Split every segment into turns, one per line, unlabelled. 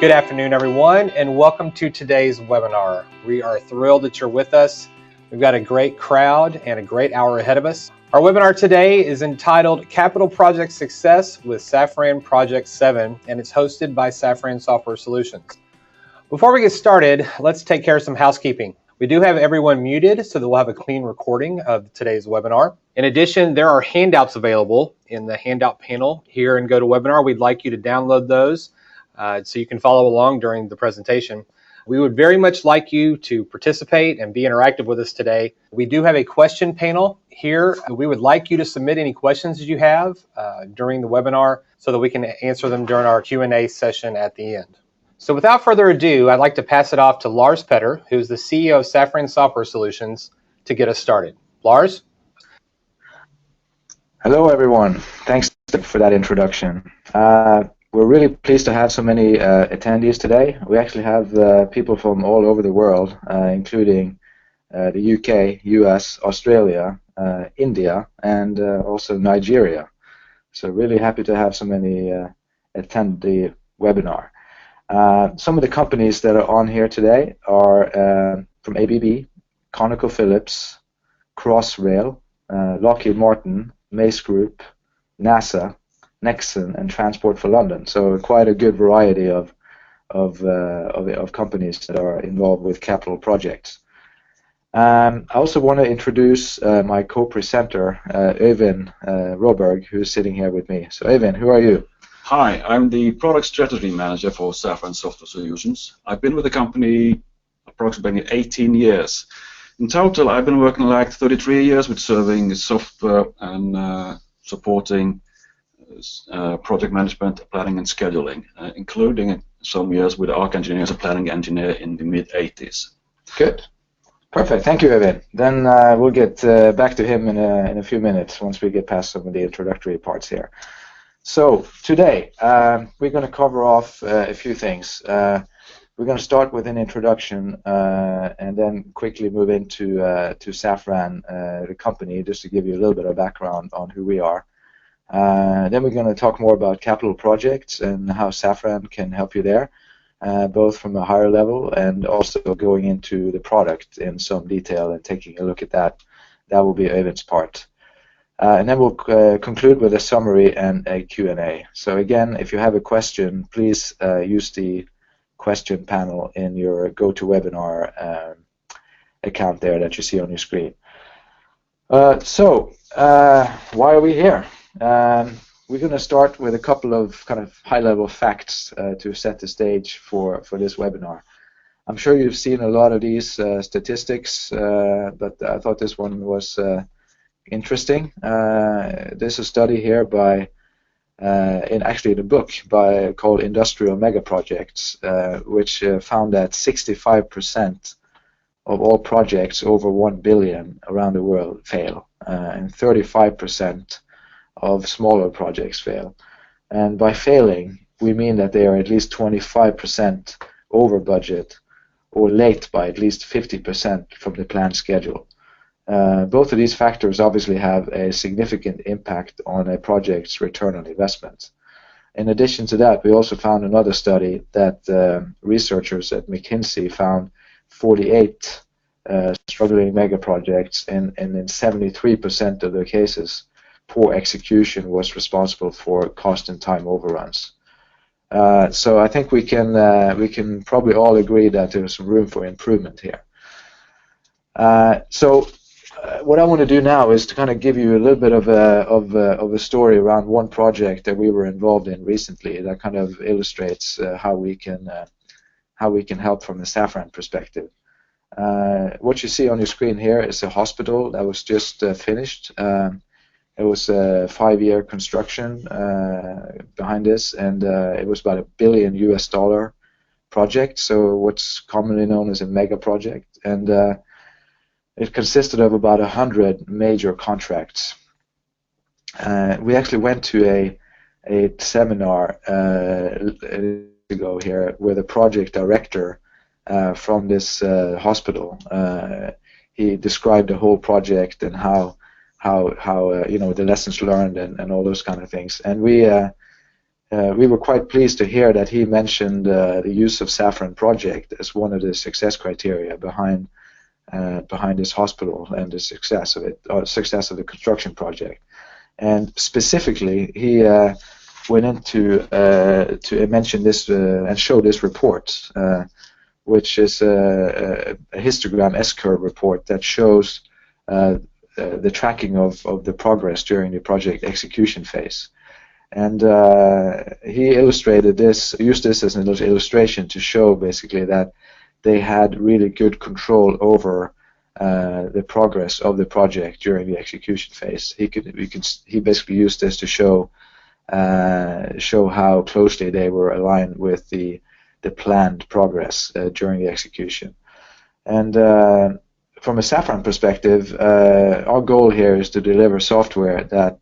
Good afternoon, everyone, and welcome to today's webinar. We are thrilled that you're with us. We've got a great crowd and a great hour ahead of us. Our webinar today is entitled Capital Project Success with Safran Project 7, and it's hosted by Safran Software Solutions. Before we get started, let's take care of some housekeeping. We do have everyone muted so that we'll have a clean recording of today's webinar. In addition, there are handouts available in the handout panel here in GoToWebinar. We'd like you to download those so you can follow along during the presentation. We would very much like you to participate and be interactive with us today. We do have a question panel here. We would like you to submit any questions that you have during the webinar so that we can answer them during our Q&A session at the end. So without further ado, I'd like to pass it off to Lars Petter, who's the CEO of Safran Software Solutions, to get us started. Lars?
Hello, everyone. Thanks for that introduction. We're really pleased to have so many attendees today. We actually have people from all over the world, including the UK, US, Australia, India, and also Nigeria. So really happy to have so many attend the webinar. Some of the companies that are on here today are from ABB, ConocoPhillips, Crossrail, Lockheed Martin, Mace Group, NASA, Nexon, and Transport for London. So quite a good variety of companies that are involved with capital projects. I also want to introduce my co-presenter, Øyvind Råberg, who's sitting here with me. So Øyvind, who are you?
Hi, I'm the Product Strategy Manager for Safran Software Solutions. I've been with the company approximately 18 years. In total, I've been working like 33 years with serving software and supporting project management, planning, and scheduling, including some years with ARC engineer as a planning engineer in the mid-80s.
Good. Perfect. Thank you, Øyvind. Then we'll get back to him in a few minutes once we get past some of the introductory parts here. So today we're going to cover off a few things. We're going to start with an introduction and then quickly move into to Safran, the company, just to give you a little bit of background on who we are. Then we're going to talk more about capital projects and how Safran can help you there, both from a higher level and also going into the product in some detail and taking a look at that. That will be Øyvind's part. And then we'll conclude with a summary and a Q&A. So again, if you have a question, please use the question panel in your GoToWebinar account there that you see on your screen. So why are we here? We're going to start with a couple of kind of high-level facts to set the stage for this webinar. I'm sure you've seen a lot of these statistics, but I thought this one was interesting. There's a study here by, actually the book called Industrial Megaprojects, which found that 65% of all projects over 1 billion around the world fail, and 35% of smaller projects fail. And by failing, we mean that they are at least 25% over budget or late by at least 50% from the planned schedule. Both of these factors obviously have a significant impact on a project's return on investment. In addition to that, we also found another study that researchers at McKinsey found 48 struggling mega projects, and in 73% of the cases, poor execution was responsible for cost and time overruns. So I think we can probably all agree that there's some room for improvement here. So what I want to do now is to kind of give you a little bit of a story around one project that we were involved in recently that kind of illustrates how we can help from a Safran perspective. What you see on your screen here is a hospital that was just finished. It was a 5-year construction behind this, and it was about $1 billion project, so what's commonly known as a mega project, and it consisted of about 100 major contracts. We actually went to a seminar ago here with a project director from this hospital. He described the whole project and how you know, the lessons learned and all those kind of things. And we we were quite pleased to hear that he mentioned the use of Safran project as one of the success criteria behind this hospital and the success of it, or success of the construction project. And specifically, he went into to mention this and show this report, which is a histogram S-curve report that shows the tracking of the progress during the project execution phase. And he illustrated this, used this as an illustration to show basically that they had really good control over the progress of the project during the execution phase. He basically used this to show how closely they were aligned with the planned progress during the execution. And from a Safran perspective, our goal here is to deliver software that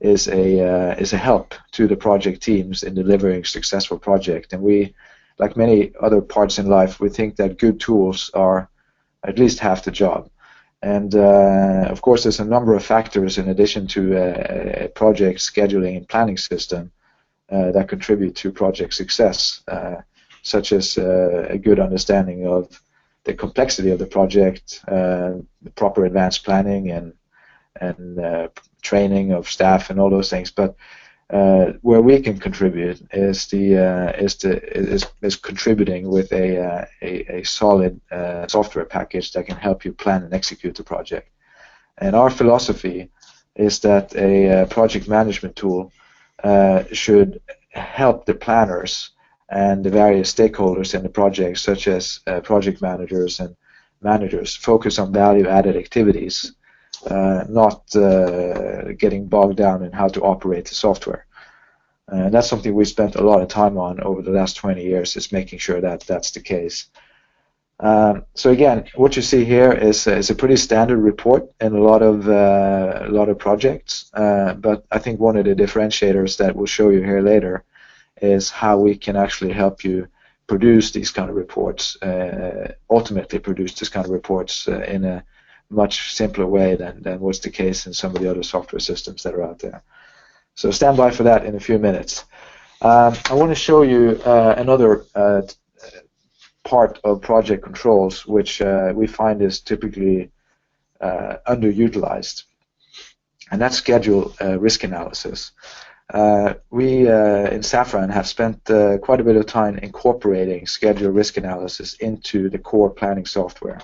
is a help to the project teams in delivering successful project. And we, like many other parts in life, we think that good tools are at least half the job. And of course, there's a number of factors in addition to a project scheduling and planning system that contribute to project success, such as a good understanding of the complexity of the project, the proper advanced planning, and training of staff and all those things. But where we can contribute is contributing with a solid software package that can help you plan and execute the project. And our philosophy is that a project management tool should help the planners and the various stakeholders in the project, such as project managers and managers, focus on value-added activities, not getting bogged down in how to operate the software. And that's something we spent a lot of time on over the last 20 years, is making sure that that's the case. So again, what you see here is a pretty standard report in a lot of projects. But I think one of the differentiators that we'll show you here later is how we can actually help you produce these kind of reports, ultimately produce this kind of reports in a much simpler way than was the case in some of the other software systems that are out there. So stand by for that in a few minutes. I want to show you another part of project controls, which we find is typically underutilized, and that's schedule risk analysis. We in Safran have spent quite a bit of time incorporating schedule risk analysis into the core planning software.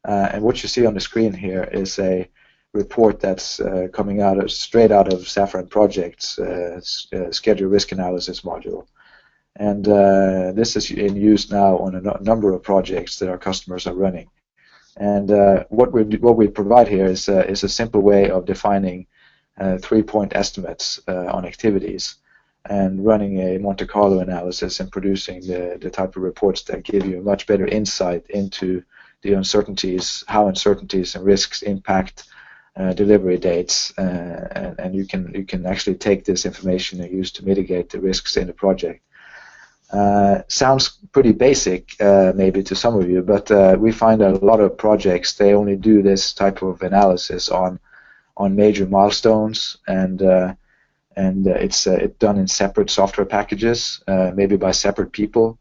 And what you see on the screen here is a report that's coming straight out of Safran Project's schedule risk analysis module. And this is in use now on a number of projects that our customers are running. And what we provide here is a simple way of defining 3-point estimates on activities and running a Monte Carlo analysis and producing the type of reports that give you a much better insight into the uncertainties, how uncertainties and risks impact delivery dates, and you can actually take this information and use to mitigate the risks in the project. Sounds pretty basic maybe to some of you, but we find that a lot of projects, they only do this type of analysis on major milestones, and it's done in separate software packages, maybe by separate people,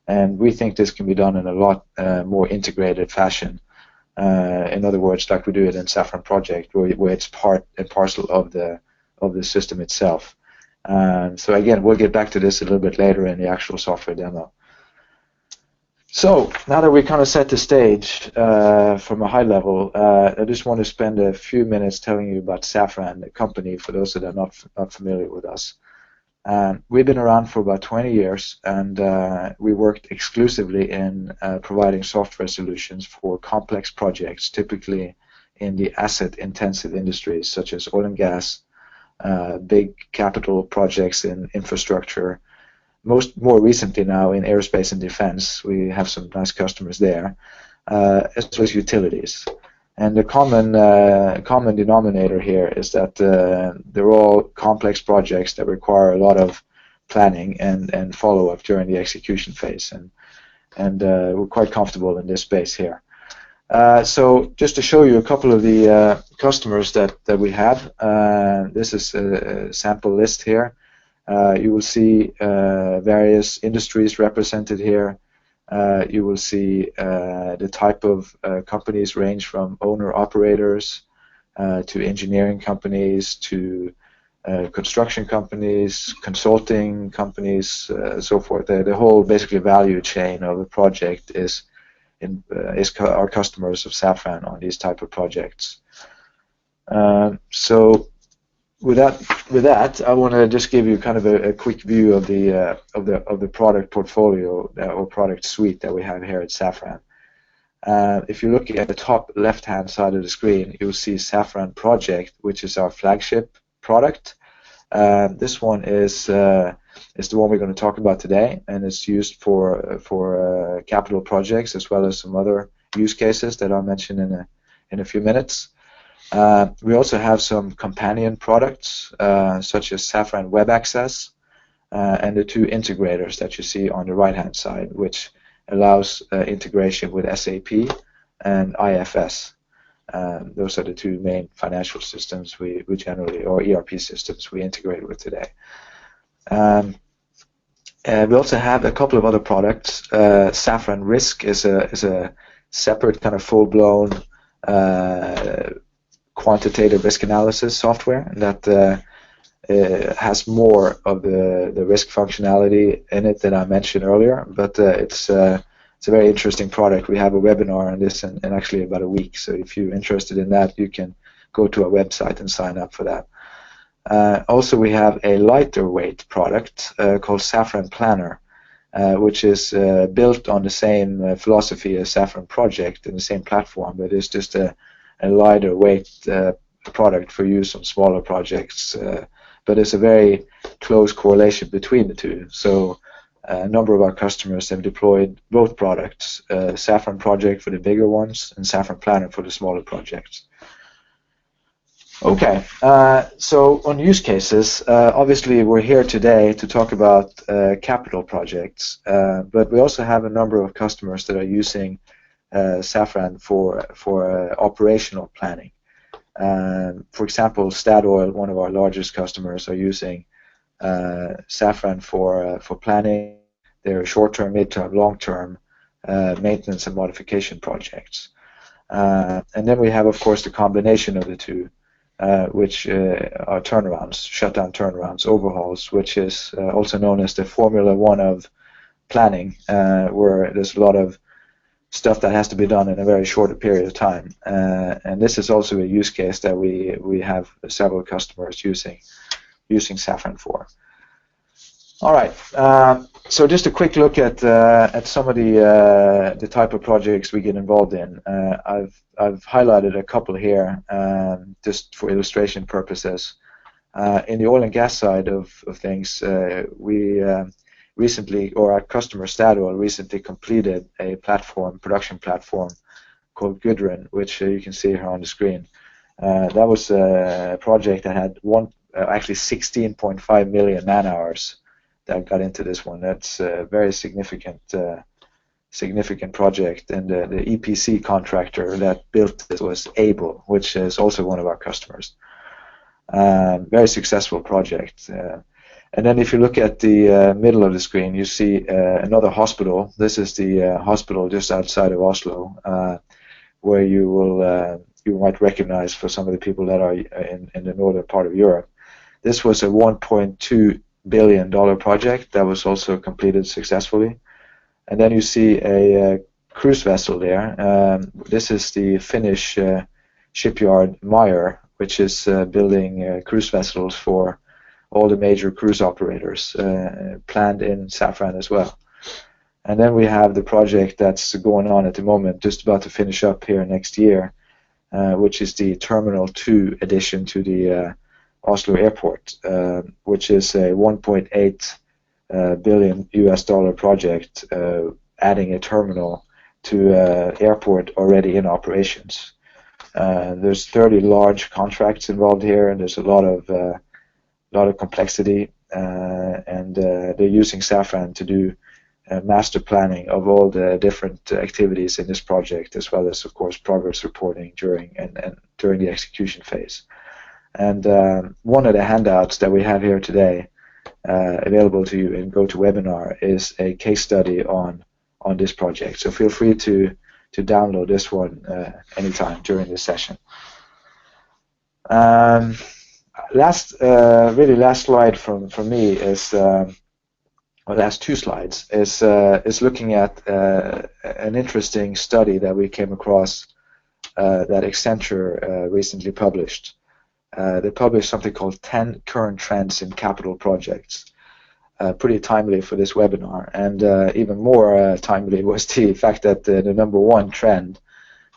and we think this can be done in a lot more integrated fashion. In other words, like we do it in Safran Project, where it's part and parcel of the system itself. So again, we'll get back to this a little bit later in the actual software demo. So now that we kind of set the stage from a high level, I just want to spend a few minutes telling you about Safran, the company, for those that are not familiar with us. We've been around for about 20 years, and we worked exclusively in providing software solutions for complex projects, typically in the asset-intensive industries such as oil and gas, big capital projects in infrastructure. More recently now in aerospace and defense, we have some nice customers there, as well as utilities. And the common denominator here is that they're all complex projects that require a lot of planning and follow-up during the execution phase, and we're quite comfortable in this space here. So just to show you a couple of the customers that we have, this is a sample list here. You will see various industries represented here. You will see the type of companies range from owner-operators to engineering companies to construction companies, consulting companies, so forth. The whole basically value chain of a project is our customers of Safran on these type of projects. So with that, I want to just give you kind of a quick view of the product portfolio or product suite that we have here at Safran. If you look at the top left-hand side of the screen, you'll see Safran Project, which is our flagship product. This one is the one we're going to talk about today, and it's used for capital projects as well as some other use cases that I'll mention in a few minutes. We also have some companion products such as Safran Web Access and the two integrators that you see on the right-hand side, which allows integration with SAP and IFS. Those are the two main financial systems we generally, or ERP systems, we integrate with today. We also have a couple of other products. Safran Risk is a separate kind of full-blown quantitative risk analysis software that has more of the risk functionality in it that I mentioned earlier, but it's a very interesting product. We have a webinar on this in actually about a week, so if you're interested in that, you can go to our website and sign up for that. Also, we have a lighter weight product called Safran Planner, which is built on the same philosophy as Safran Project and the same platform, but it's just a lighter weight product for use on smaller projects. But it's a very close correlation between the two. So a number of our customers have deployed both products, Safran Project for the bigger ones and Safran Planner for the smaller projects. Okay, so on use cases, obviously we're here today to talk about capital projects, but we also have a number of customers that are using Safran for operational planning. For example, Statoil, one of our largest customers, are using Safran for planning their short-term, mid-term, long-term maintenance and modification projects. And then we have, of course, the combination of the two, which are turnarounds, shutdown turnarounds, overhauls, which is also known as the Formula One of planning, where there's a lot of stuff that has to be done in a very short period of time. And this is also a use case that we have several customers using Safran for. All right, so just a quick look at some of the type of projects we get involved in. I've highlighted a couple here just for illustration purposes. In the oil and gas side of things, we recently, or our customer Statoil recently completed a production platform called Gudrun, which you can see here on the screen. That was a project that had actually 16.5 million man-hours that got into this one. That's a very significant project, and the EPC contractor that built this was Able, which is also one of our customers. Very successful project. And then if you look at the middle of the screen, you see another hospital. This is the hospital just outside of Oslo, where you might recognize for some of the people that are in the northern part of Europe. This was a $1.2 billion project that was also completed successfully. And then you see a cruise vessel there. This is the Finnish shipyard Meyer, which is building cruise vessels for all the major cruise operators, planned in Safran as well. And then we have the project that's going on at the moment, just about to finish up here next year, which is the Terminal 2 addition to the Oslo Airport, which is a $1.8 billion US project, adding a terminal to airport already in operations. There's 30 large contracts involved here, and there's a lot of complexity, and they're using Safran to do master planning of all the different activities in this project, as well as, of course, progress reporting during the execution phase. And one of the handouts that we have here today available to you in GoToWebinar is a case study on this project. So feel free to download this one anytime during the session. Last slide from me is, or last two slides is looking at an interesting study that we came across that Accenture recently published. They published something called 10 Current Trends in Capital Projects. Pretty timely for this webinar, and even more timely was the fact that the number one trend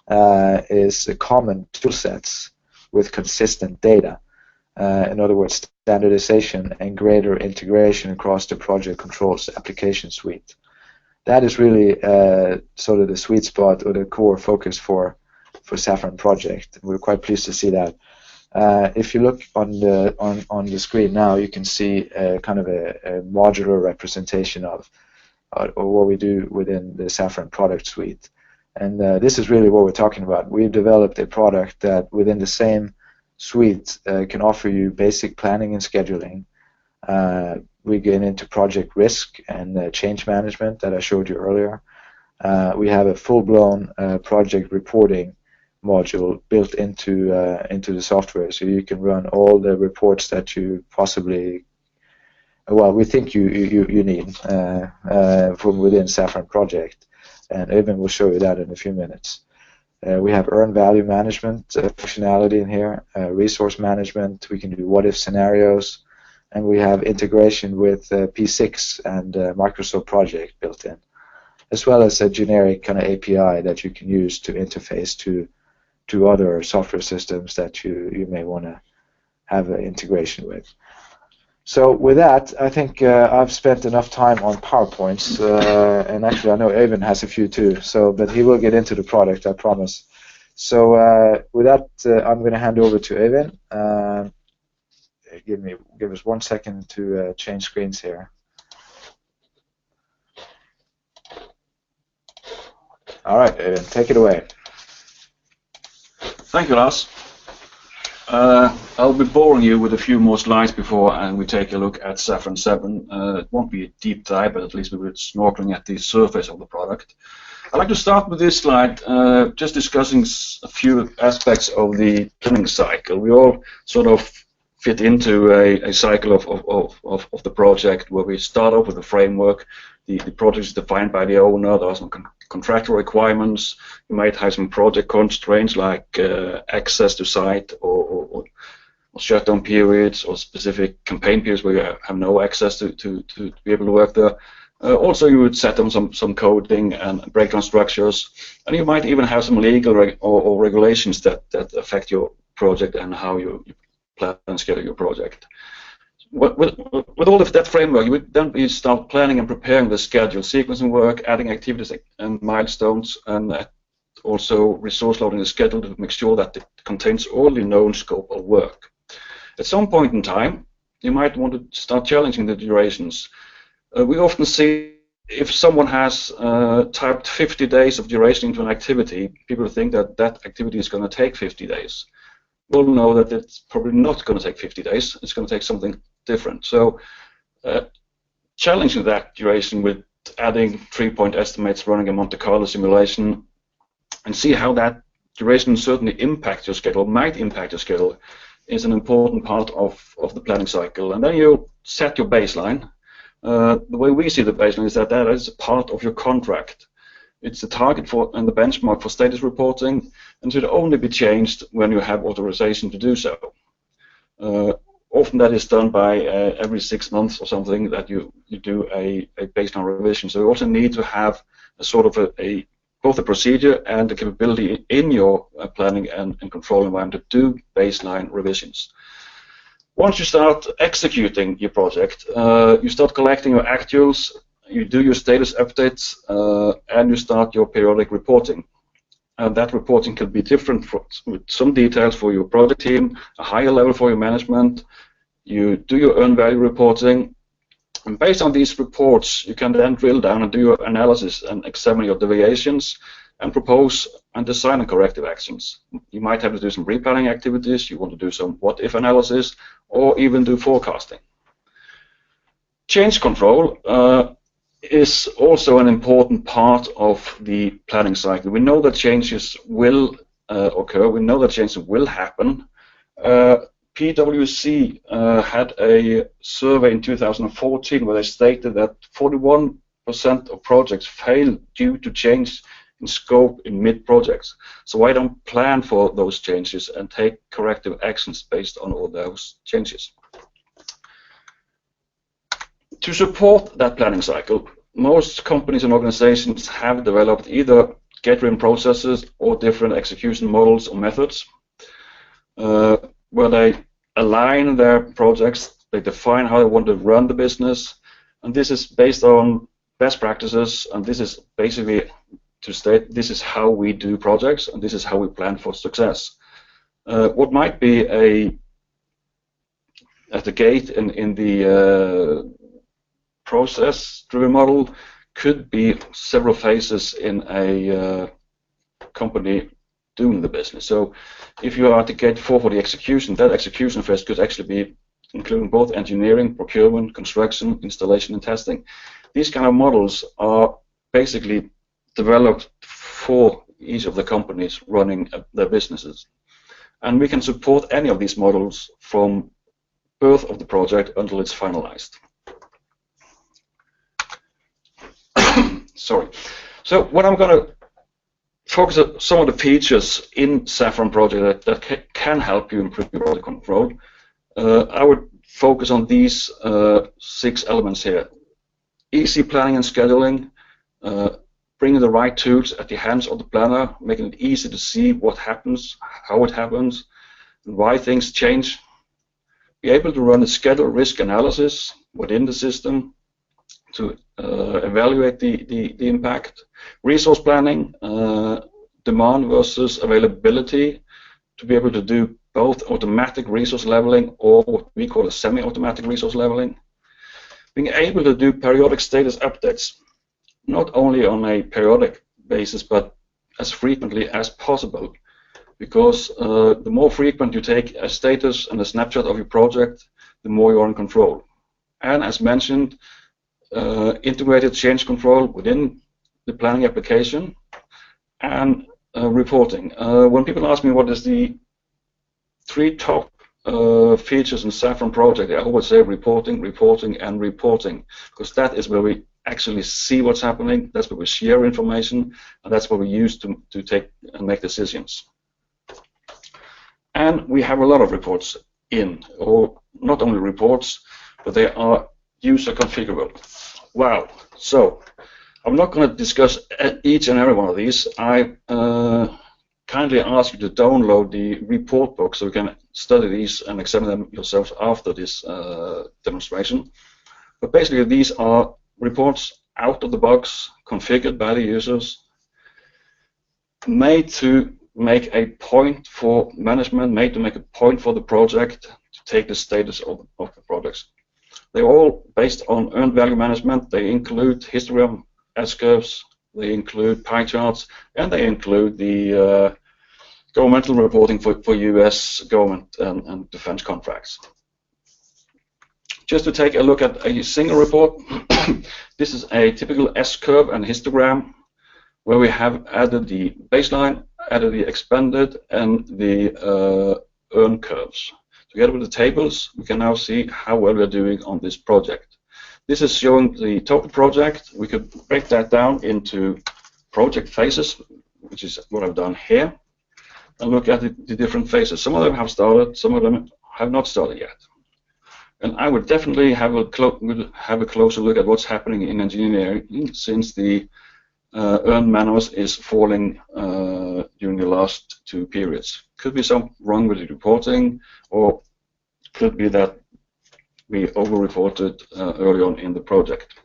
is common tool sets with consistent data. In other words, standardization and greater integration across the project controls application suite. That is really sort of the sweet spot or the core focus for Safran project. We're quite pleased to see that. If you look on the screen now, you can see kind of a modular representation of what we do within the Safran product suite. And this is really what we're talking about. We've developed a product that within the same suite can offer you basic planning and scheduling. We get into project risk and change management that I showed you earlier. We have a full-blown project reporting module built into the software, so you can run all the reports that you possibly, well, we think you need from within Safran project, and Eyvind will show you that in a few minutes. We have earned value management functionality in here, resource management. We can do what if scenarios, and we have integration with P6 and Microsoft Project built in, as well as a generic kind of API that you can use to interface to other software systems that you may want to have an integration with. So with that, I think I've spent enough time on PowerPoints, and actually I know Eyvind has a few too, but he will get into the product, I promise. So with that, I'm going to hand over to Eyvind. Give us 1 second to change screens here. All right, Eyvind, take it away.
Thank you, Lars. I'll be boring you with a few more slides before we take a look at Safran 7. It won't be a deep dive, but at least we'll be snorkeling at the surface of the product. I'd like to start with this slide, just discussing a few aspects of the planning cycle. We all sort of fit into a cycle of the project where we start off with a framework. The project is defined by the owner. There are some contractual requirements. You might have some project constraints like access to site or shutdown periods or specific campaign periods where you have no access to be able to work there. Also, you would set them some coding and breakdown structures, and you might even have some legal or regulations that affect your project and how you plan and schedule your project. With all of that framework, you would then start planning and preparing the schedule, sequencing work, adding activities and milestones, and also resource loading the schedule to make sure that it contains all the known scope of work. At some point in time, you might want to start challenging the durations. We often see if someone has typed 50 days of duration into an activity, people think that that activity is going to take 50 days. We'll know that it's probably not going to take 50 days. It's going to take something different. So challenging that duration with adding 3-point estimates, running a Monte Carlo simulation, and see how that duration certainly impacts your schedule, might impact your schedule, is an important part of the planning cycle. And then you set your baseline. The way we see the baseline is that is a part of your contract. It's the target for and the benchmark for status reporting, and should only be changed when you have authorization to do so. Often that is done by every 6 months or something that you do a baseline revision. So you also need to have a sort of both a procedure and the capability in your planning and control environment to do baseline revisions. Once you start executing your project, you start collecting your actuals, you do your status updates, and you start your periodic reporting. And that reporting can be different with some details for your project team, a higher level for your management. You do your earned value reporting, and based on these reports, you can then drill down and do your analysis and examine your deviations and propose and design corrective actions. You might have to do some replanning activities, you want to do some what-if analysis, or even do forecasting. Change control is also an important part of the planning cycle. We know that changes will occur. We know that changes will happen. PwC had a survey in 2014 where they stated that 41% of projects fail due to change in scope in mid-projects. So why don't plan for those changes and take corrective actions based on all those changes? To support that planning cycle, most companies and organizations have developed either gate-driven processes or different execution models or methods where they align their projects, they define how they want to run the business, and this is based on best practices, and this is basically to state this is how we do projects and this is how we plan for success. What might be at the gate in the process-driven model could be several phases in a company doing the business. So if you are at the gate 4 for the execution, that execution phase could actually be including both engineering, procurement, construction, installation, and testing. These kind of models are basically developed for each of the companies running their businesses. And we can support any of these models from birth of the project until it's finalized. Sorry. So what I'm going to focus on some of the features in Safran project that can help you improve your project control. I would focus on these 6 elements here. Easy planning and scheduling, bringing the right tools at the hands of the planner, making it easy to see what happens, how it happens, and why things change. Be able to run a schedule risk analysis within the system to evaluate the impact. Resource planning, demand versus availability, to be able to do both automatic resource leveling or what we call a semi-automatic resource leveling. Being able to do periodic status updates, not only on a periodic basis, but as frequently as possible, because the more frequent you take a status and a snapshot of your project, the more you are in control. And as mentioned, integrated change control within the planning application and reporting. When people ask me what is the 3 top features in Safran project, I always say reporting, reporting, and reporting, because that is where we actually see what's happening, that's where we share information, and that's what we use to take and make decisions. And we have a lot of reports in, or not only reports, but they are user configurable. Wow. So I'm not going to discuss each and every one of these. I kindly ask you to download the report book so you can study these and examine them yourselves after this demonstration. But basically these are reports out of the box, configured by the users, made to make a point for management, made to make a point for the project to take the status of the projects. They're all based on earned value management. They include histogram, S-curves, they include pie charts, and they include the governmental reporting for US government and defense contracts. Just to take a look at a single report, this is a typical S-curve and histogram where we have added the baseline, added the expended, and the earn curves. Together with the tables, we can now see how well we're doing on this project. This is showing the total project. We could break that down into project phases, which is what I've done here, and look at the different phases. Some of them have started, some of them have not started yet. And I would definitely have a closer look at what's happening in engineering, since the earned man-hours is falling during the last 2 periods. Could be something wrong with the reporting, or could be that we over-reported early on in the project.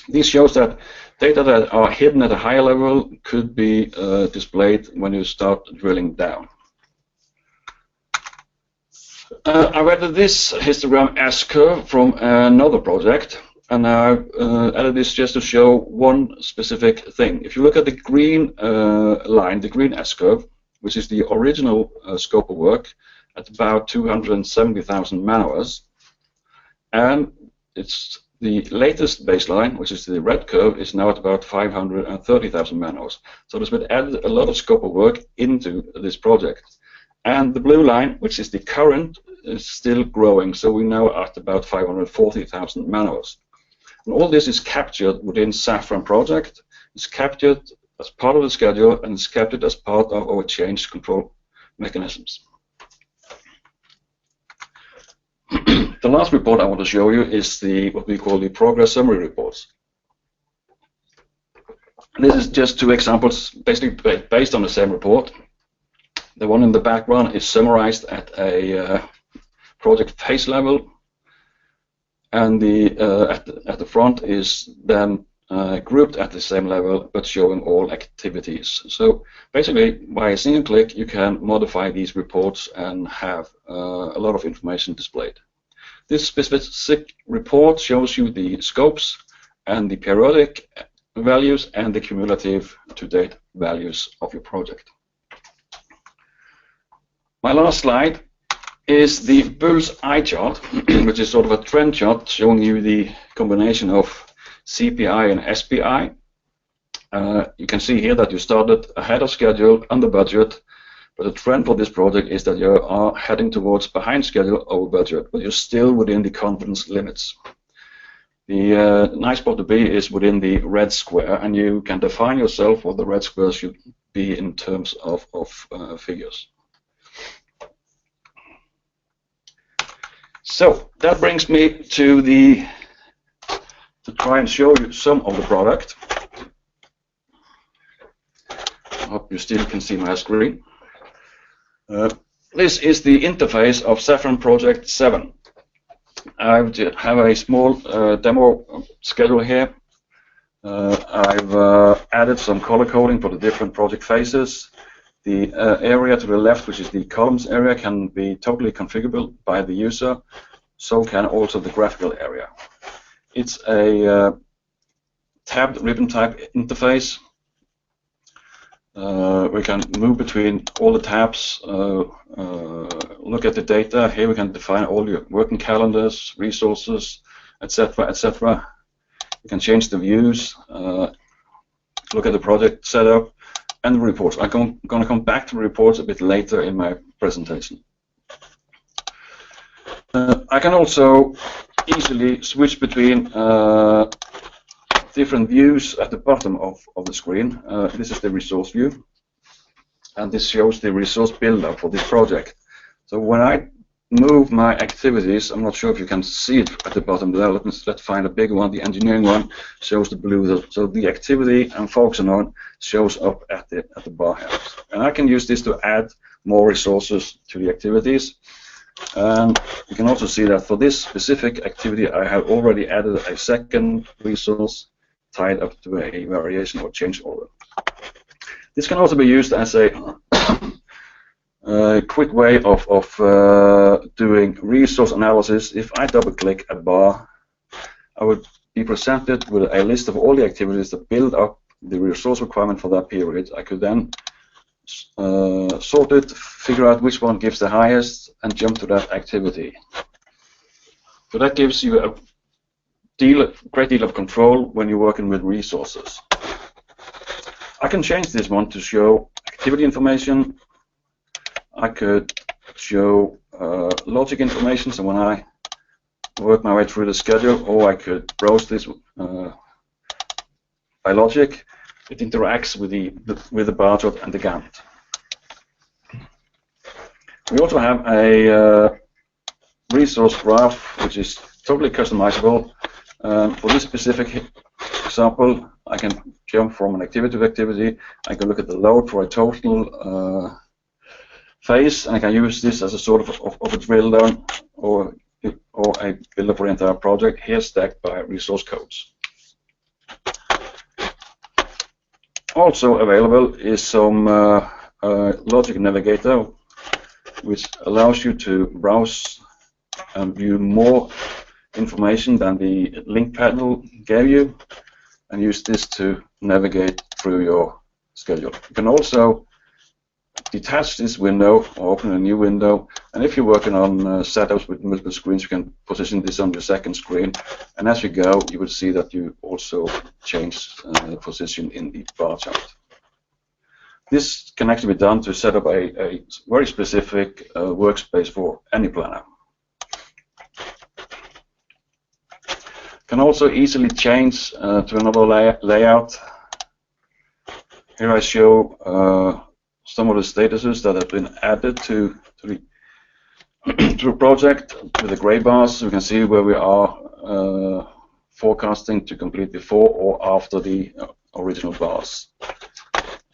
This shows that data that are hidden at a higher level could be displayed when you start drilling down. I've added this histogram S-curve from another project, and I've added this just to show one specific thing. If you look at the green line, the green S-curve, which is the original scope of work at about 270,000 man-hours, and it's the latest baseline, which is the red curve, is now at about 530,000 man-hours. So there's been added a lot of scope of work into this project. And the blue line, which is the current, is still growing. So we're now at about 540,000 man-hours. And all this is captured within Safran project. It's captured as part of the schedule, and it's captured as part of our change control mechanisms. The last report I want to show you is what we call the progress summary reports. This is just two examples, basically based on the same report. The one in the background is summarized at a project phase level, and at the front is then grouped at the same level, but showing all activities. So basically, by a single click, you can modify these reports and have a lot of information displayed. This specific report shows you the scopes and the periodic values and the cumulative to-date values of your project. My last slide is the bull's eye chart, which is sort of a trend chart showing you the combination of CPI and SPI. You can see here that you started ahead of schedule, under budget, but the trend for this project is that you are heading towards behind schedule, over budget, but you're still within the confidence limits. The nice spot to be is within the red square, and you can define yourself what the red square should be in terms of figures. So that brings me to try and show you some of the product. I hope you still can see my screen. This is the interface of Safran Project 7. I have a small demo schedule here. I've added some color coding for the different project phases. The area to the left, which is the columns area, can be totally configurable by the user. So can also the graphical area. It's a tabbed ribbon type interface. We can move between all the tabs, look at the data. Here we can define all your working calendars, resources, etc., etc. You can change the views, look at the project setup, and the reports. I'm going to come back to the reports a bit later in my presentation. I can also easily switch between different views at the bottom of the screen. This is the resource view, and this shows the resource buildup for this project. So when I move my activities, I'm not sure if you can see it at the bottom there. Let's find a big one. The engineering one shows the blue. So the activity I'm focusing on shows up at the bar here. And I can use this to add more resources to the activities. And you can also see that for this specific activity, I have already added a second resource tied up to a variation or change order. This can also be used as a quick way of doing resource analysis. If I double-click a bar, I would be presented with a list of all the activities that build up the resource requirement for that period. I could then sort it, figure out which one gives the highest, and jump to that activity. So that gives you a great deal of control when you're working with resources. I can change this one to show activity information. I could show logic information, so when I work my way through the schedule, or I could browse this by logic. It interacts with the bar chart and the Gantt. We also have a resource graph, which is totally customizable. For this specific example, I can jump from an activity to activity. I can look at the load for a total phase, and I can use this as a sort of a drill down or a builder for the entire project, here stacked by resource codes. Also available is some logic navigator, which allows you to browse and view more information than the link panel gave you, and use this to navigate through your schedule. You can also detach this window or open a new window, and if you're working on setups with multiple screens, you can position this on your second screen, and as you go you will see that you also change position in the bar chart. This can actually be done to set up a very specific workspace for any planner. Can also easily change to another layout. Here I show some of the statuses that have been added to the project with the gray bars. So you can see where we are forecasting to complete before or after the original bars.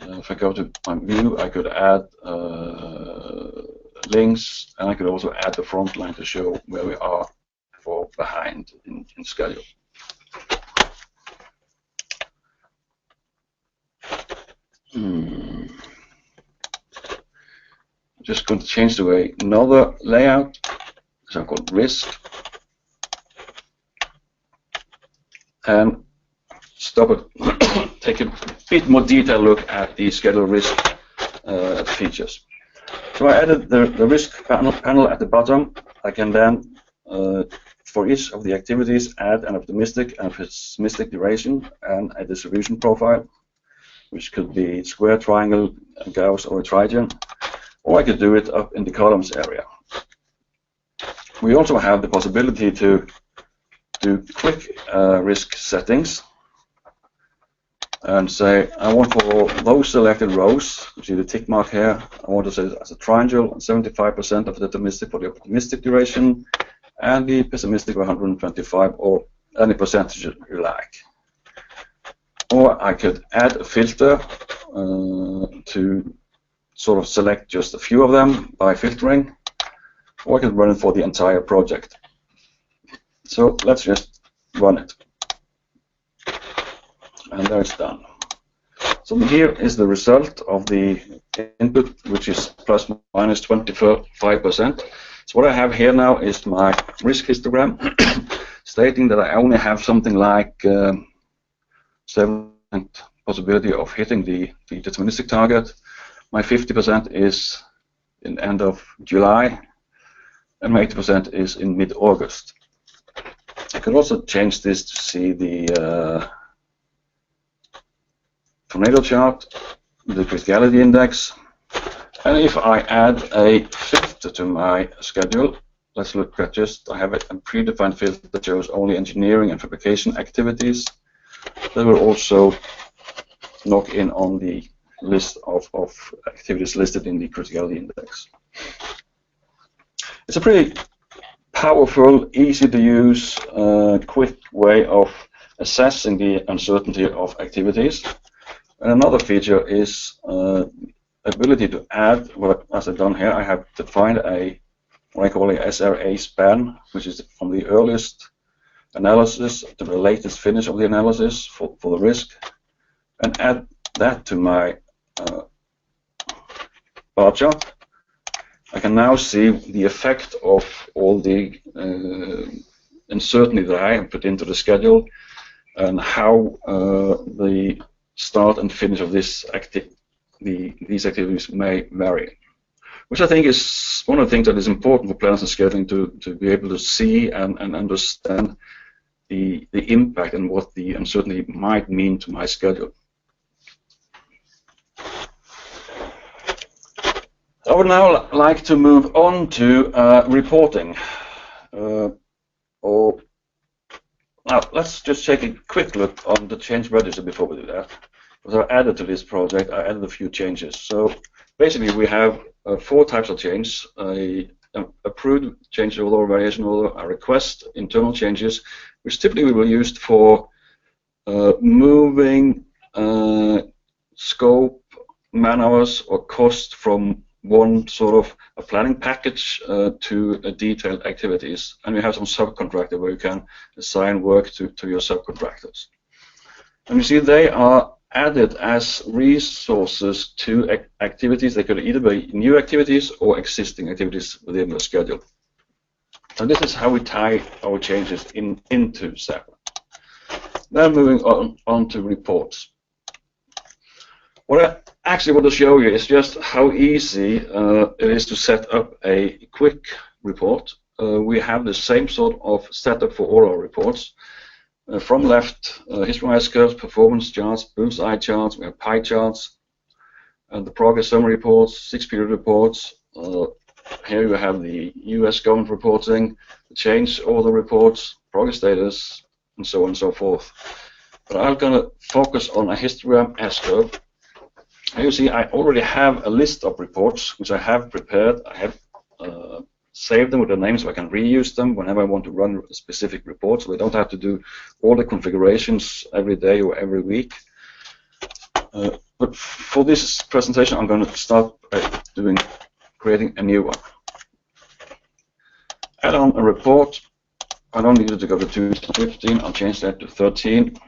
If I go to my view, I could add links, and I could also add the front line to show where we are for behind in schedule. I'm just going to change the way another layout, which I call risk, and stop it. Take a bit more detailed look at the schedule risk features. So I added the risk panel at the bottom. I can then, for each of the activities, add an optimistic and pessimistic duration and a distribution profile, which could be square, triangle, Gauss, or a trigon, or I could do it up in the columns area. We also have the possibility to do quick risk settings and say, I want for those selected rows, you see the tick mark here, I want to say as a triangle, 75% of the optimistic for the optimistic duration, and the pessimistic 125, or any percentage you like. Or I could add a filter to sort of select just a few of them by filtering, or I could run it for the entire project. So let's just run it. And there it's done. So here is the result of the input, which is plus minus 25%. So what I have here now is my risk histogram, stating that I only have something like 7% possibility of hitting the deterministic target. My 50% is in end of July, and my 80% is in mid-August. I can also change this to see the tornado chart, the criticality index, and if I add a filter to my schedule, let's look at I have a predefined filter that shows only engineering and fabrication activities. That will also knock in on the list of activities listed in the criticality index. It's a pretty powerful, easy to use, quick way of assessing the uncertainty of activities. And another feature is ability to add, well, as I've done here, I have defined what I call a SRA span, which is from the earliest analysis to the latest finish of the analysis for the risk, and add that to my bar chart. I can now see the effect of all the uncertainty that I have put into the schedule, and how the start and finish of these activities may vary, which I think is one of the things that is important for planners and scheduling, to be able to see and understand the impact and what the uncertainty might mean to my schedule. I would now like to move on to reporting. Now, let's just take a quick look on the change register before we do that. Because I added to this project, I added a few changes. So basically, we have 4 types of change: approved change order or variation order, a request, internal changes, which typically we will use for moving scope, man hours, or cost from one sort of a planning package to a detailed activities. And we have some subcontractor where you can assign work to your subcontractors. And you see they are added as resources to activities. They could either be new activities or existing activities within the schedule. And this is how we tie our changes into Safran. Now moving on to reports. What Actually, what I'll show you is just how easy it is to set up a quick report. We have the same sort of setup for all our reports. From left, history curves, performance charts, bullseye charts, we have pie charts, and the progress summary reports, 6-period reports. Here you have the US government reporting, the change order reports, progress status, and so on and so forth. But I'm going to focus on a histogram S-curve. Here you see I already have a list of reports which I have prepared. I have saved them with the names so I can reuse them whenever I want to run a specific report, so I don't have to do all the configurations every day or every week. But for this presentation, I'm going to start by creating a new one. Add on a report. I don't need it to go to 2015. I'll change that to 13.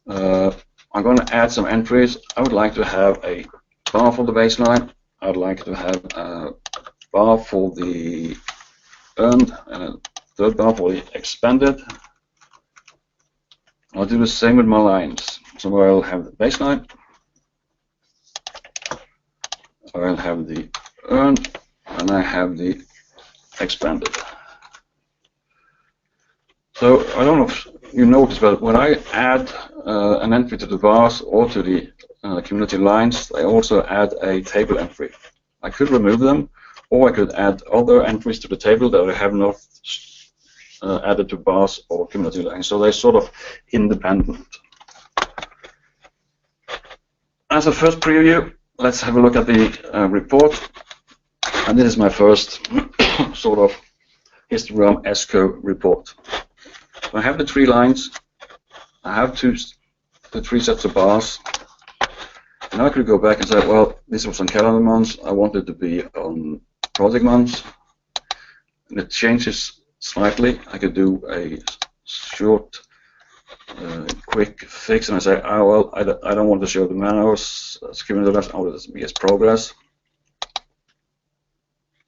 I'm going to add some entries. I would like to have a bar for the baseline. I'd like to have a bar for the earned and a third bar for the expended. I'll do the same with my lines. So I'll have the baseline. I'll have the earned, and I have the expended. So I don't know if you notice, but when I add an entry to the bars or to the cumulative lines, I also add a table entry. I could remove them, or I could add other entries to the table that I have not added to bars or cumulative lines. So they're sort of independent. As a first preview, let's have a look at the report. And this is my first sort of histogram S-curve report. So I have the 3 lines. I have the 3 sets of bars. And I could go back and say, well, this was on calendar months. I want it to be on project months. And it changes slightly. I could do a short, quick fix, and I say, oh, well, I don't want to show the man hours as cumulative left. I want it to be as progress.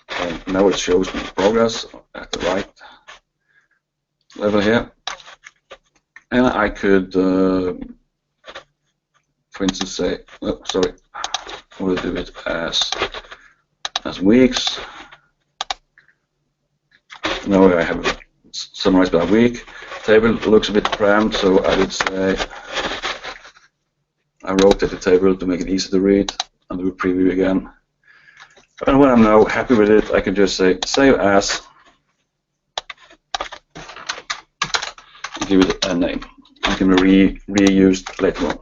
And now it shows me progress at the right level here. And I could, for instance, say, oh, sorry, I want to do it as weeks. Now I have it summarized by week. Table looks a bit cramped, so I would say I rotate the table to make it easy to read and do a preview again. And when I'm now happy with it, I can just say save as and give it a name. It can be reused later on.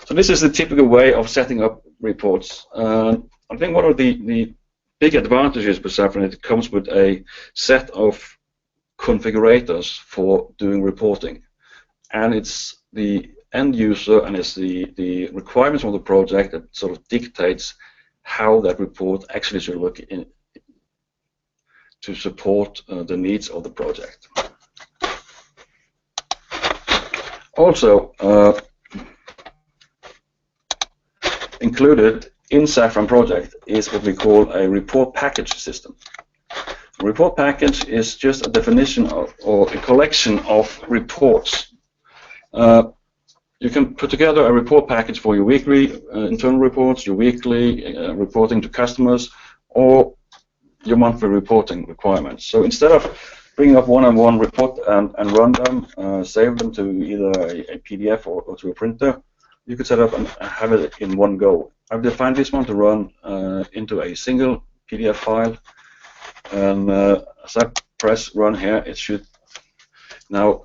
So this is the typical way of setting up reports. I think one of the big advantages with Safran is it comes with a set of configurators for doing reporting, and it's the end user and it's the requirements of the project that sort of dictates how that report actually should look in to support the needs of the project. Also included in Safran project is what we call a report package system. A report package is just a definition of, or a collection of reports. You can put together a report package for your weekly internal reports, your weekly reporting to customers, or your monthly reporting requirements. So instead of bringing up one-on-one report and run them, save them to either a PDF or to a printer, you could set up and have it in one go. I've defined this one to run into a single PDF file, and as I press run here, it should now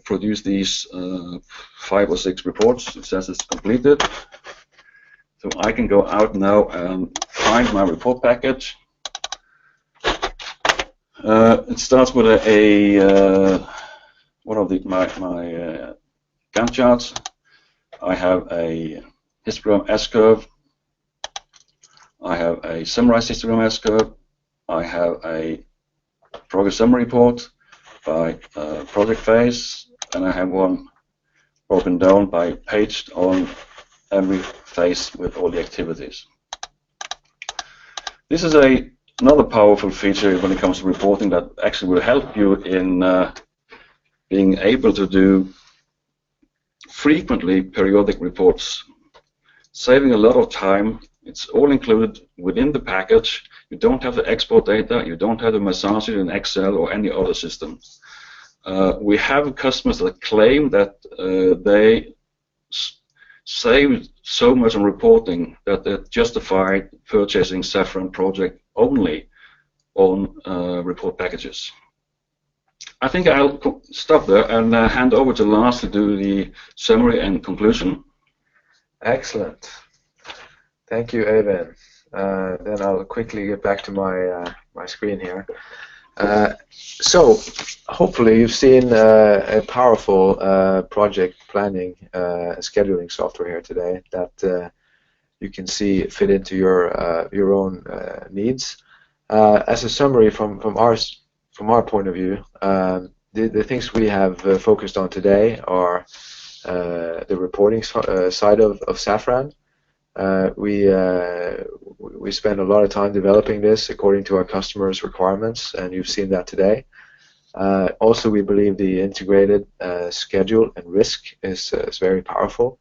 produce these 5 or 6 reports. It says it's completed. So I can go out now and find my report package. It starts with one of my Gantt charts. I have a histogram S-curve. I have a summarized histogram S-curve. I have a progress summary report by project phase, and I have one broken down by page on every phase with all the activities. This is another powerful feature when it comes to reporting that actually will help you in being able to do frequently periodic reports, saving a lot of time. It's all included within the package. You don't have to export data. You don't have to massage it in Excel or any other system. We have customers that claim that they save so much on reporting that they justify purchasing Safran project only on report packages. I think I'll stop there and hand over to Lars to do the summary and conclusion.
Excellent. Thank you, Eyvind. Then I'll quickly get back to my screen here. So hopefully you've seen a powerful project planning scheduling software here today that you can see fit into your own needs. As a summary from our point of view, the things we have focused on today are the reporting side of Safran. We spend a lot of time developing this according to our customers' requirements, and you've seen that today. Also, we believe the integrated schedule and risk is very powerful.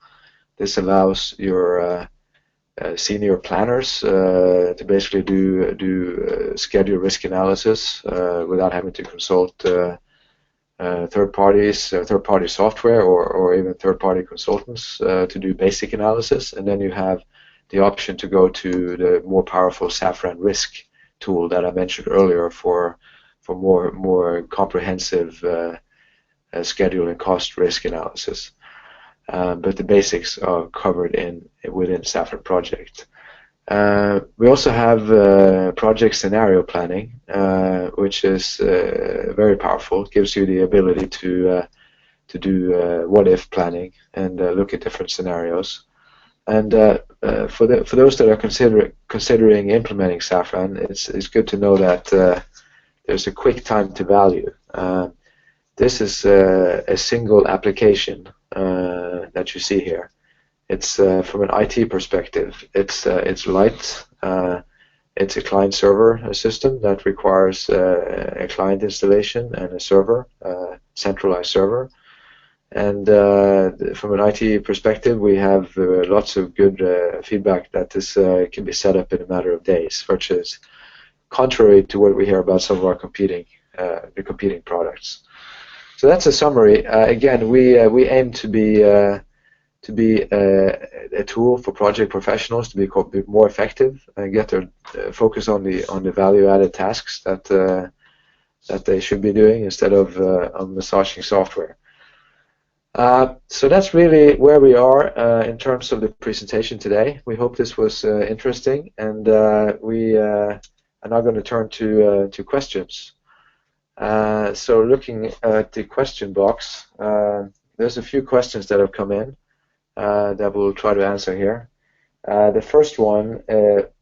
This allows your senior planners to basically do schedule risk analysis without having to consult third-party software or even third-party consultants to do basic analysis, and then you have the option to go to the more powerful Safran Risk tool that I mentioned earlier for more comprehensive schedule and cost risk analysis. But the basics are covered within Safran Project. We also have project scenario planning, which is very powerful. It gives you the ability to do what-if planning and look at different scenarios. And for those that are considering implementing Safran, it's good to know that there's a quick time to value. This is a single application that you see here. It's from an IT perspective. It's light. It's a client-server system that requires a client installation and a server, centralized server. And from an IT perspective, we have lots of good feedback that this can be set up in a matter of days, which is contrary to what we hear about some of our competing products. So that's a summary. Again, we aim to be a tool for project professionals to be more effective and get their focus on the value-added tasks that they should be doing instead of on massaging software. So that's really where we are in terms of the presentation today. We hope this was interesting, and we are now going to turn to questions. So looking at the question box, there's a few questions that have come in that we'll try to answer here. The first one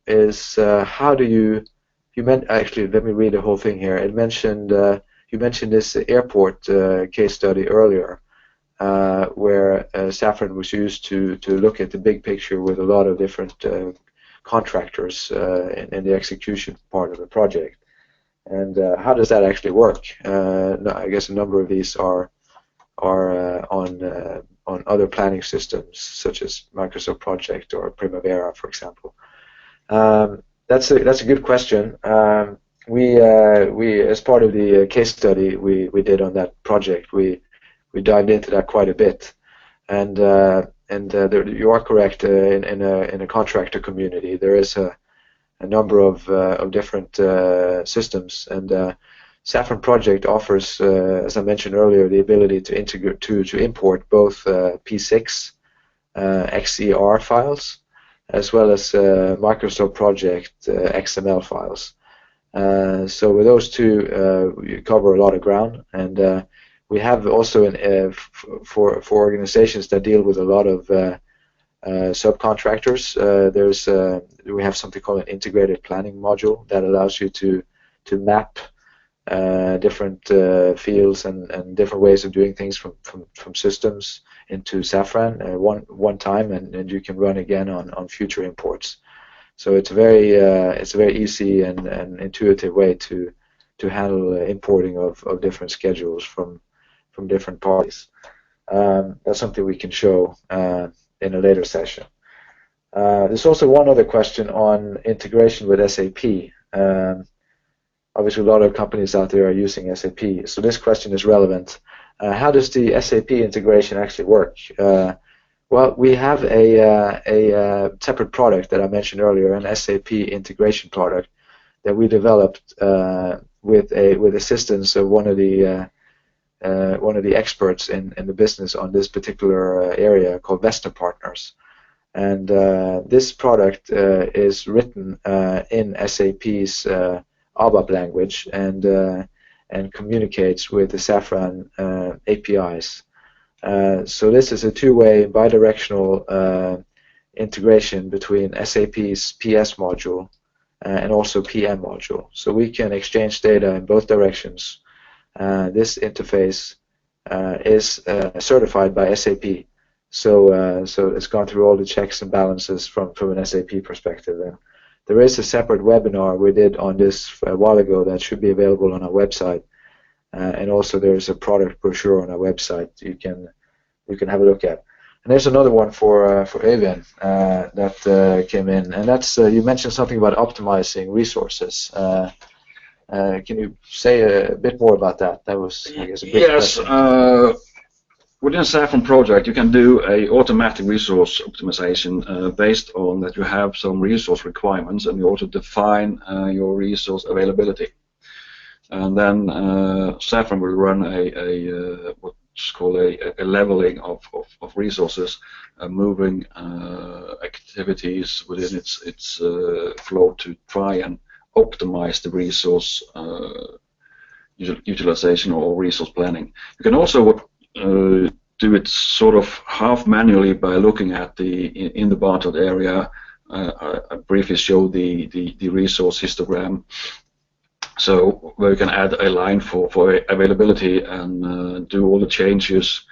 is how do you actually, let me read the whole thing here. It mentioned you mentioned this airport case study earlier, where Safran was used to look at the big picture with a lot of different contractors in the execution part of the project. And how does that actually work? I guess a number of these are on other planning systems, such as Microsoft Project or Primavera, for example. That's a good question. We as part of the case study we did on that project, we dived into that quite a bit, and you are correct. In a contractor community, there is a number of different systems, and Safran Project offers, as I mentioned earlier, the ability to integrate to import both P6 XER files as well as Microsoft Project XML files. So with those two, you cover a lot of ground, and we have also for organizations that deal with a lot of subcontractors. We have something called an integrated planning module that allows you to map different fields and different ways of doing things from systems into Safran one time, and you can run again on future imports. So it's a very easy and intuitive way to handle importing of different schedules from different parties. That's something we can show in a later session. There's also one other question on integration with SAP. Obviously, a lot of companies out there are using SAP, so this question is relevant. How does the SAP integration actually work? Well, we have a separate product that I mentioned earlier, an SAP integration product that we developed with assistance of one of the experts in the business on this particular area, called Vesta Partners. And this product is written in SAP's ABAP language and communicates with the Safran APIs. So this is a two-way bidirectional integration between SAP's PS module and also PM module. So we can exchange data in both directions. This interface is certified by SAP. So it's gone through all the checks and balances from an SAP perspective. And there is a separate webinar we did on this a while ago that should be available on our website. And also there's a product brochure on our website you can have a look at. And there's another one for Øyvind that came in, and that's you mentioned something about optimizing resources. Can you say a bit more about that? That was, I guess, a big question.
Within a Safran project, you can do a automatic resource optimization based on that you have some resource requirements, and you also define your resource availability. And then Safran will run what's called a leveling of resources, moving activities within its flow to try and optimize the resource utilization or resource planning. You can also do it sort of half manually by looking at in the bar chart area. I briefly showed the resource histogram. So where you can add a line for availability and do all the changes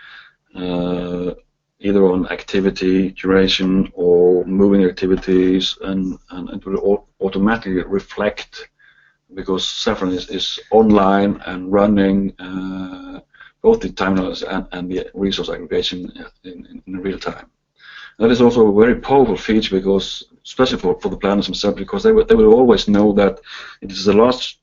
either on activity, duration, or moving activities, and it will automatically reflect, because Safran is online and running both the time analysis and the resource aggregation in real time. That is also a very powerful feature, because especially for the planners themselves, because they will always know that it is the last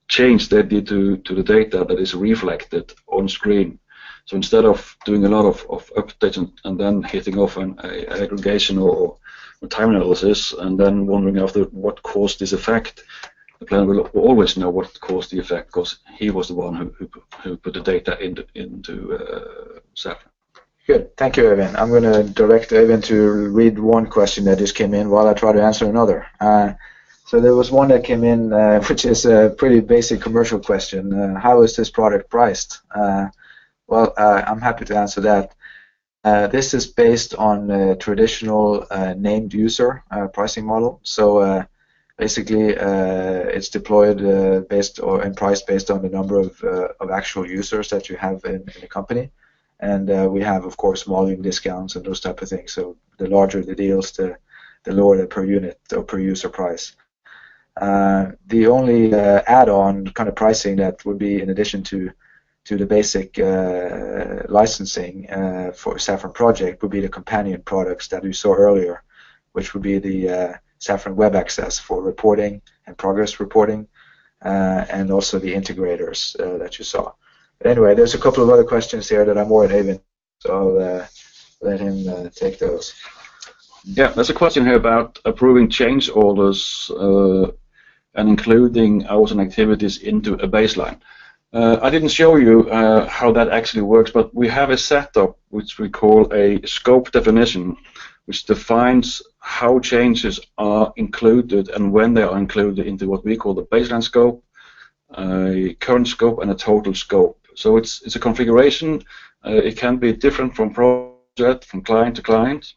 change they did to the data that is reflected on screen. So instead of doing a lot of updates and then hitting off an aggregation or time analysis and then wondering after what caused this effect, the planner will always know what caused the effect, because he was the one who put the data into Safran.
Good, thank you, Øyvind. I'm going to direct Øyvind to read one question that just came in while I try to answer another. So there was one that came in, which is a pretty basic commercial question. How is this product priced? Well, I'm happy to answer that. This is based on a traditional named user pricing model. So basically, it's deployed and priced based on the number of actual users that you have in the company. And we have, of course, volume discounts and those type of things. So the larger the deals, the lower the per unit or per user price. The only add-on kind of pricing that would be in addition to the basic licensing for Safran Project would be the companion products that you saw earlier, which would be the Safran Web Access for reporting and progress reporting, and also the integrators that you saw. But anyway, there's a couple of other questions here that are more at Øyvind, so I'll let him take those.
Yeah, there's a question here about approving change orders and including hours and activities into a baseline. I didn't show you how that actually works, but we have a setup which we call a scope definition, which defines how changes are included and when they are included into what we call the baseline scope, a current scope, and a total scope. So it's a configuration. It can be different from project, from client to client.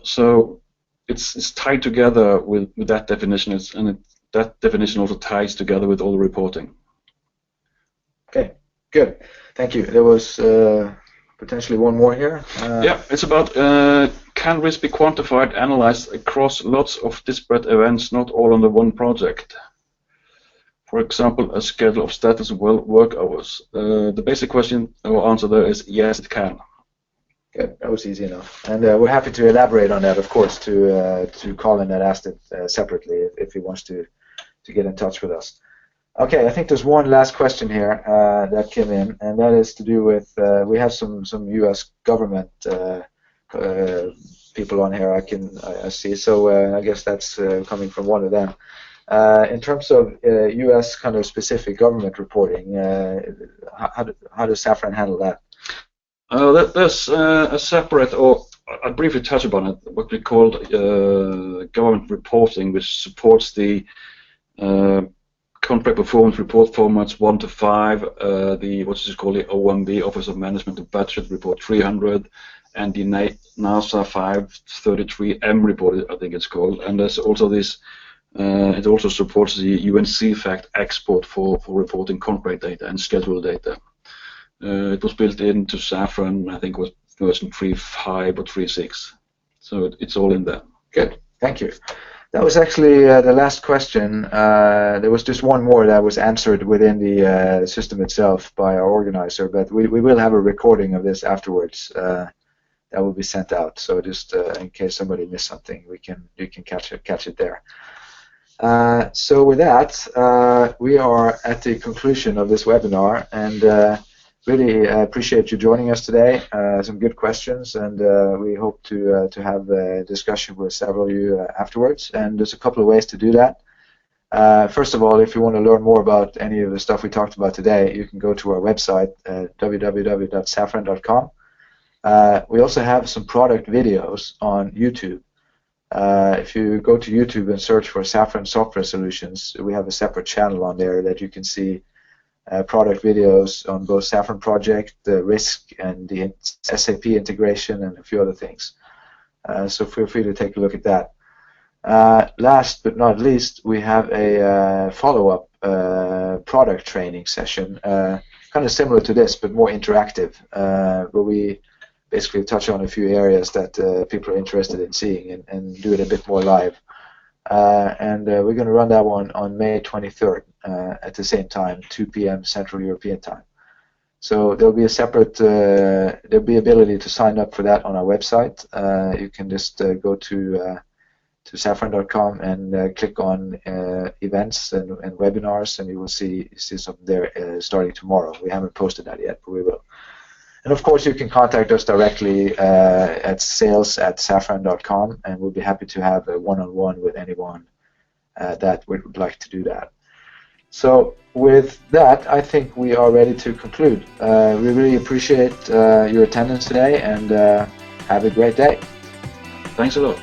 So it's tied together with that definition, that definition also ties together with all the reporting.
Okay, good. Thank you. There was potentially one more here.
Yeah, it's about can risk be quantified, analyzed across lots of disparate events, not all on the one project? for example, a schedule of status work hours? The basic question or answer there is yes, it can.
Good. That was easy enough. And we're happy to elaborate on that, of course, to Colin that asked it separately if he wants to get in touch with us. Okay, I think there's one last question here that came in, and that is to do with we have some U.S. government people on here. I see. So I guess that's coming from one of them. In terms of U.S. kind of specific government reporting, how does Safran handle that?
There's a separate, or I'll briefly touch upon it, what we call government reporting, which supports the contract performance report formats 1 to 5, the what is called the OMB, Office of Management and Budget Report 300, and the NASA 533M report, I think it's called. And there's also this. It also supports the UNCFACT export for reporting contract data and schedule data. It was built into Safran, I think it was version 3.5 or 3.6. So it's all in there.
Good, thank you. That was actually the last question. There was just one more that was answered within the system itself by our organizer, but we will have a recording of this afterwards that will be sent out. So just in case somebody missed something, you can catch it there. So with that, we are at the conclusion of this webinar, and really appreciate you joining us today. Some good questions, and we hope to have a discussion with several of you afterwards. And there's a couple of ways to do that. First of all, if you want to learn more about any of the stuff we talked about today, you can go to our website, www.safran.com. We also have some product videos on YouTube. If you go to YouTube and search for Safran Software Solutions, we have a separate channel on there that you can see product videos on both Safran project, the risk, and the SAP integration, and a few other things. So feel free to take a look at that. Last but not least, we have a follow-up product training session, kind of similar to this, but more interactive, where we basically touch on a few areas that people are interested in seeing and do it a bit more live. And we're going to run that one on May 23rd at the same time, 2 p.m. Central European time. So there'll be a separate, there'll be ability to sign up for that on our website. You can just go to safran.com and click on events and webinars, and you will see something there starting tomorrow. We haven't posted that yet, but we will. And of course, you can contact us directly at sales@safran.com, and we'll be happy to have a one-on-one with anyone that would like to do that. So with that, I think we are ready to conclude. We really appreciate your attendance today, and have a great day.
Thanks a lot.